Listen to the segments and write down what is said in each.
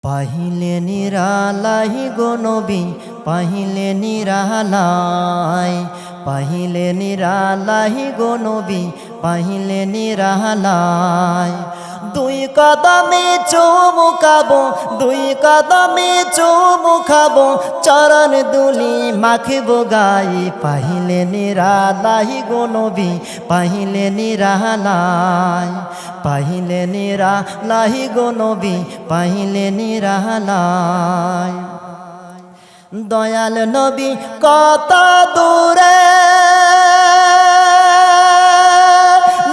পাহিলে নিরালাই গো নবী, পাহিলে নিরালাই, পাহিলে নিরালাই গো নবী, পাহিলে নিরালাই। দুই কদমে চুমুকাবো, দুই কদমে চুমুকাবো, চরণ দুলি মাখিবো গায়ে। পাহিলে নিরালাই গো নবী, পাহিলে নিরালাই, পাহিলে নিরালাই গো নবী, পাহিলে নিরালাই। দয়াল নবী কত দূরে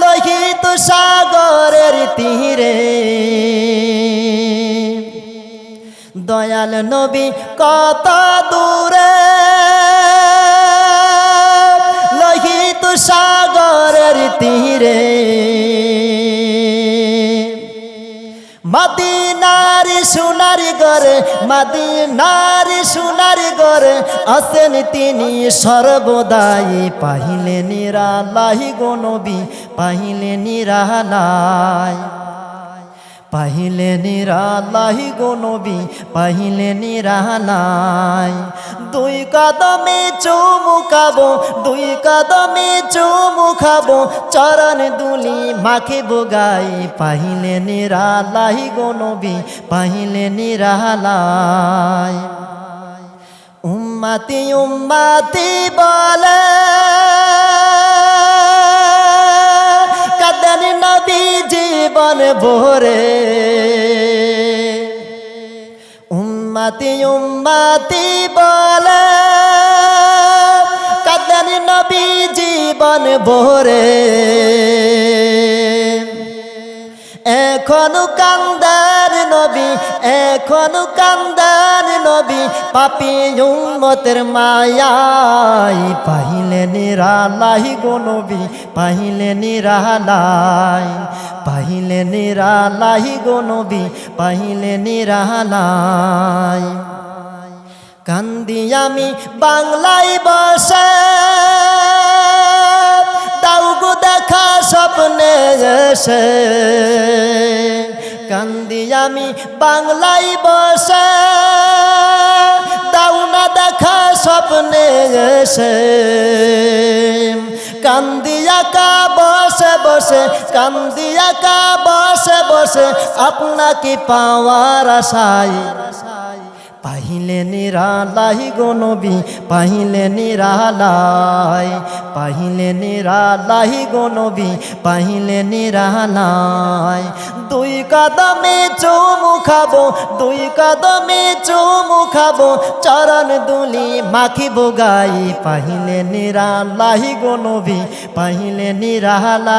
লোহিত সাগরের তীরে, দয়াল নবী কত দূরে লোহিত সাগরের তীরে। মদিনার সোনার ঘরে, মদিনার সোনার ঘরে আছেন তিনি সর্বদাই। পাহিলে নিরালাই গো নবী, পাহিলে নিরালাই, পাহিলে নিরালাই গো নবী, পাহিলে নিরালাই। দুই কদমে চুমুকাবো, দুই কদমে চুমুকাবো, চরণ দুলি মাখিবো গায়ে। পাহিলে নিরালাই গো নবী, পাহিলে নিরালাই। উম্মতি উম্মতি বলে কাঁদেন নবী জীবন ভরে। উম্মতি উম্মতি বলে কাঁদেন নবী জীবন ভরে। এখনো কান্দার নবী, এখনো কান্দার নবী, পাপী উম্মতের মায়ায়। পাহিলে নিরালাই গো নবী, পাহিলে নিরালাই, পাহিলে নিরালাই গো নবী, পাহিলে নিরালাই। কান্দি আমি বাংলায় বসে, দাও গো দেখা স্বপ্নে এসে। কান্দি আমি বাংলায় বসে, দাও না দেখা স্বপ্নে এসে। কান্দিয়া কা বসে বসে, কান্দিয়া কা বসে বসে, আপনাকে পাওয়ার আশায়। পাহিলে নিরালাই গো নবী, পাহিলে নিরালাই, পাহিলে নিরালাই গো নবী, পাহিলে নিরালাই। দুই কদমে চুমুকাবো, দুই কদমে চুমুকাবো, চরণ দুলি মাখিবো গায়ে। পাহিলে নিরালাই গো নবী, পাহিলে নিরালাই।